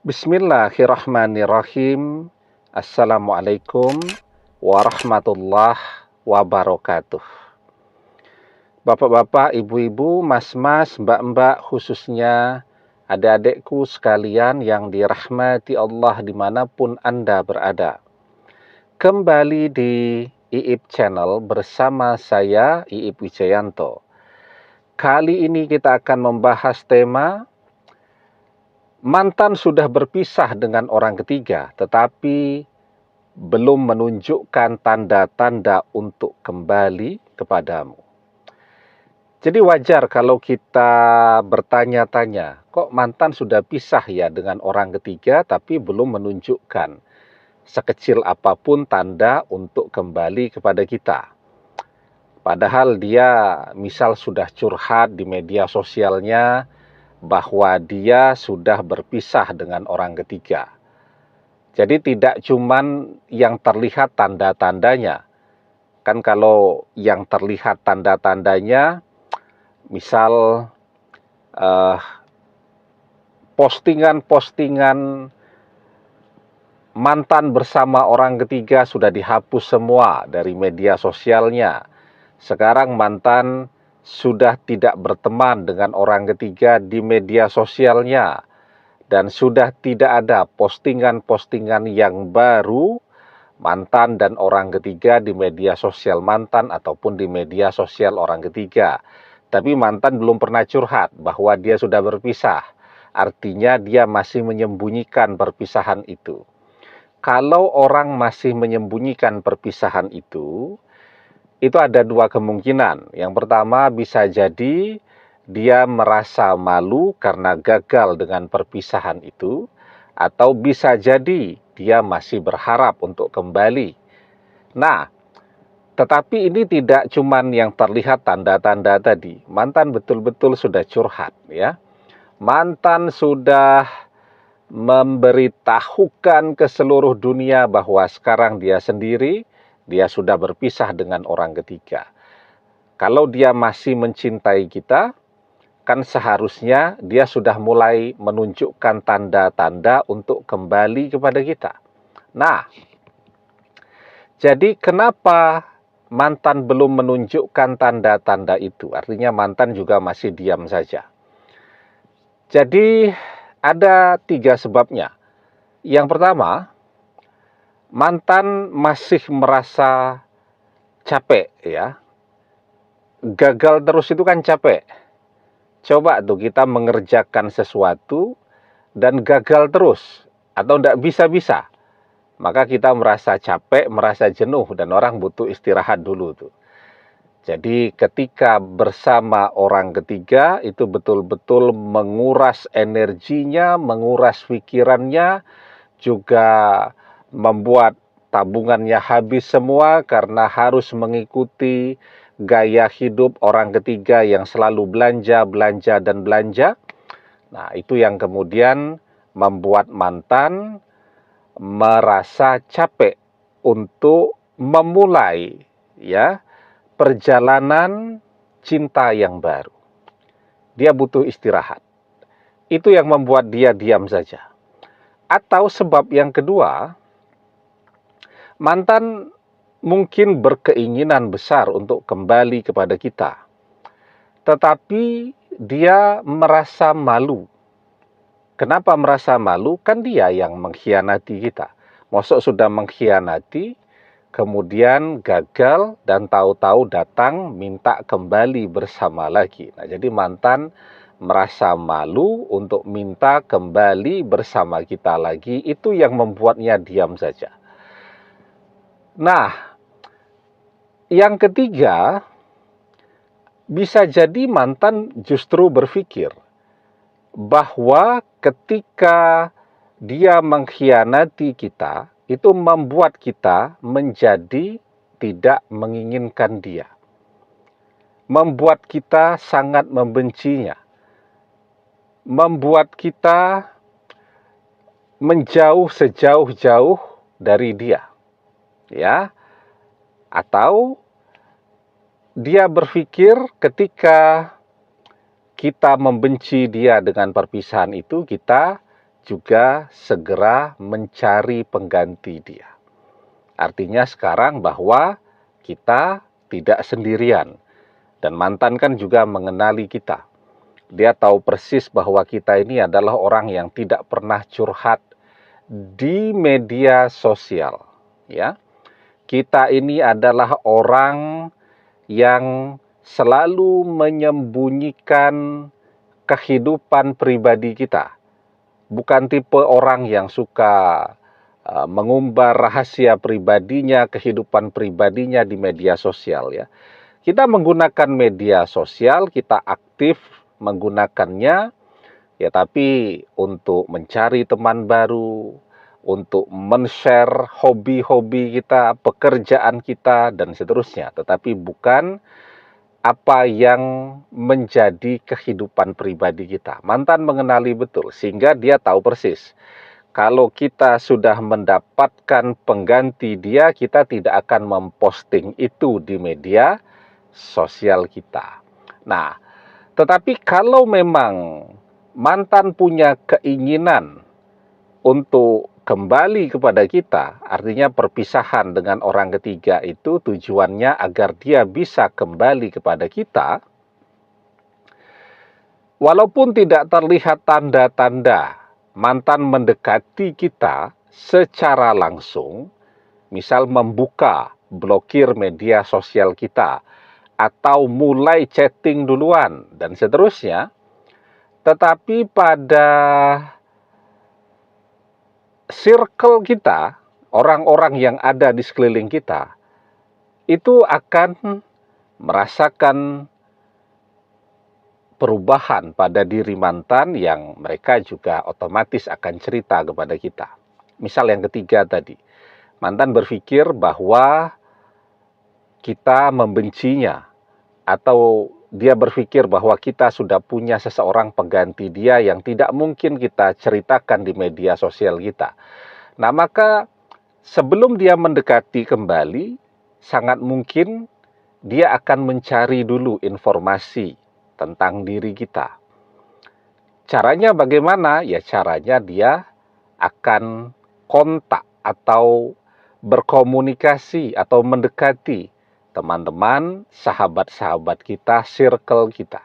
Bismillahirrahmanirrahim. Assalamualaikum warahmatullahi wabarakatuh. Bapak-bapak, ibu-ibu, mas-mas, mbak-mbak, khususnya adik-adikku sekalian yang dirahmati Allah dimanapun Anda berada. Kembali di IIP Channel bersama saya, IIP Wijayanto. Kali ini kita akan membahas tema mantan sudah berpisah dengan orang ketiga, tetapi belum menunjukkan tanda-tanda untuk kembali kepadamu. Jadi wajar kalau kita bertanya-tanya, kok mantan sudah pisah ya dengan orang ketiga, tapi belum menunjukkan sekecil apapun tanda untuk kembali kepada kita. Padahal dia misal sudah curhat di media sosialnya, bahwa dia sudah berpisah dengan orang ketiga. Jadi tidak cuman yang terlihat tanda-tandanya. Kan kalau yang terlihat tanda-tandanya, misal postingan-postingan mantan bersama orang ketiga sudah dihapus semua dari media sosialnya. Sekarang mantan sudah tidak berteman dengan orang ketiga di media sosialnya, dan sudah tidak ada postingan-postingan yang baru mantan dan orang ketiga di media sosial mantan ataupun di media sosial orang ketiga. Tapi mantan belum pernah curhat bahwa dia sudah berpisah. Artinya dia masih menyembunyikan perpisahan itu. Kalau orang masih menyembunyikan perpisahan itu ada dua kemungkinan. Yang pertama, bisa jadi dia merasa malu karena gagal dengan perpisahan itu, atau bisa jadi dia masih berharap untuk kembali. Nah, tetapi ini tidak cuman yang terlihat tanda-tanda tadi. Mantan betul-betul sudah curhat, ya. Mantan sudah memberitahukan ke seluruh dunia bahwa sekarang dia sendiri, dia sudah berpisah dengan orang ketiga. Kalau dia masih mencintai kita, kan seharusnya dia sudah mulai menunjukkan tanda-tanda untuk kembali kepada kita. Nah, jadi kenapa mantan belum menunjukkan tanda-tanda itu? Artinya mantan juga masih diam saja. Jadi ada 3 sebabnya. Yang pertama, mantan masih merasa capek, ya. Gagal terus itu kan capek. Coba tuh kita mengerjakan sesuatu dan gagal terus atau tidak bisa-bisa. Maka kita merasa capek, merasa jenuh, dan orang butuh istirahat dulu tuh. Jadi ketika bersama orang ketiga itu betul-betul menguras energinya, menguras pikirannya, juga membuat tabungannya habis semua karena harus mengikuti gaya hidup orang ketiga yang selalu belanja, belanja, dan belanja. Nah, itu yang kemudian membuat mantan merasa capek untuk memulai, ya, perjalanan cinta yang baru. Dia butuh istirahat. Itu yang membuat dia diam saja. Atau sebab yang kedua, mantan mungkin berkeinginan besar untuk kembali kepada kita, tetapi dia merasa malu. Kenapa merasa malu? Kan dia yang mengkhianati kita. Mosok sudah mengkhianati, kemudian gagal, dan tahu-tahu datang minta kembali bersama lagi. Nah, jadi mantan merasa malu untuk minta kembali bersama kita lagi. Itu yang membuatnya diam saja. Nah, yang ketiga, bisa jadi mantan justru berpikir bahwa ketika dia mengkhianati kita, itu membuat kita menjadi tidak menginginkan dia. Membuat kita sangat membencinya. Membuat kita menjauh sejauh-jauh dari dia. Ya, atau dia berpikir ketika kita membenci dia dengan perpisahan itu, kita juga segera mencari pengganti dia. Artinya sekarang bahwa kita tidak sendirian. Dan mantan kan juga mengenali kita. Dia tahu persis bahwa kita ini adalah orang yang tidak pernah curhat di media sosial. Ya, kita ini adalah orang yang selalu menyembunyikan kehidupan pribadi kita. Bukan tipe orang yang suka mengumbar rahasia pribadinya, kehidupan pribadinya di media sosial ya. Kita menggunakan media sosial, kita aktif menggunakannya ya, tapi untuk mencari teman baru, untuk men-share hobi-hobi kita, pekerjaan kita dan seterusnya, tetapi bukan apa yang menjadi kehidupan pribadi kita. Mantan mengenali betul, sehingga dia tahu persis. Kalau kita sudah mendapatkan pengganti dia, kita tidak akan memposting itu di media sosial kita. Nah, tetapi kalau memang mantan punya keinginan untuk kembali kepada kita, artinya perpisahan dengan orang ketiga itu tujuannya agar dia bisa kembali kepada kita, walaupun tidak terlihat tanda-tanda mantan mendekati kita secara langsung, misal membuka, blokir media sosial kita, atau mulai chatting duluan, dan seterusnya, tetapi pada circle kita, orang-orang yang ada di sekeliling kita, itu akan merasakan perubahan pada diri mantan yang mereka juga otomatis akan cerita kepada kita. Misal yang ketiga tadi, mantan berpikir bahwa kita membencinya, atau dia berpikir bahwa kita sudah punya seseorang pengganti dia yang tidak mungkin kita ceritakan di media sosial kita. Nah, maka sebelum dia mendekati kembali, sangat mungkin dia akan mencari dulu informasi tentang diri kita. Caranya bagaimana? Ya, caranya dia akan kontak atau berkomunikasi atau mendekati teman-teman, sahabat-sahabat kita, circle kita.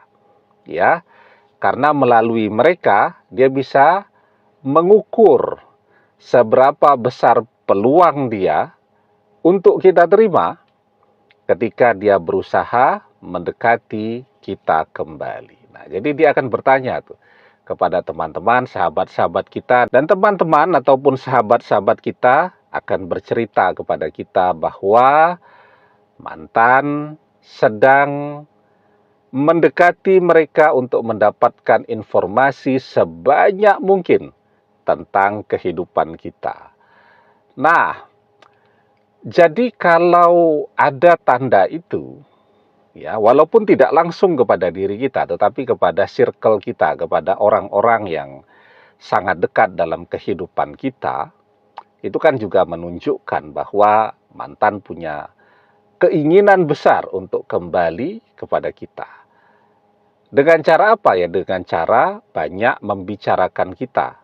Ya, karena melalui mereka dia bisa mengukur seberapa besar peluang dia untuk kita terima ketika dia berusaha mendekati kita kembali. Nah, jadi dia akan bertanya tuh kepada teman-teman, sahabat-sahabat kita, dan teman-teman ataupun sahabat-sahabat kita akan bercerita kepada kita bahwa mantan sedang mendekati mereka untuk mendapatkan informasi sebanyak mungkin tentang kehidupan kita. Nah, jadi kalau ada tanda itu, ya, walaupun tidak langsung kepada diri kita, tetapi kepada circle kita, kepada orang-orang yang sangat dekat dalam kehidupan kita, itu kan juga menunjukkan bahwa mantan punya keinginan besar untuk kembali kepada kita. Dengan cara apa ya? Dengan cara banyak membicarakan kita.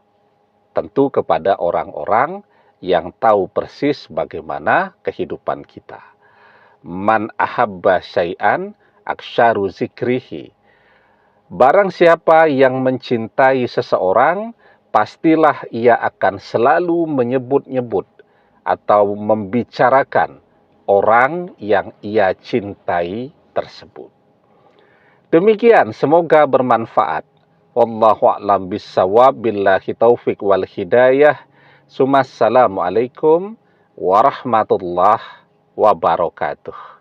Tentu kepada orang-orang yang tahu persis bagaimana kehidupan kita. Man ahabba syai'an aksyaru zikrihi. Barang siapa yang mencintai seseorang, pastilah ia akan selalu menyebut-nyebut atau membicarakan orang yang ia cintai tersebut. Demikian, semoga bermanfaat. Wallahu a'lam bissawab, billahi taufik wal hidayah. Assalamualaikum warahmatullahi wabarakatuh.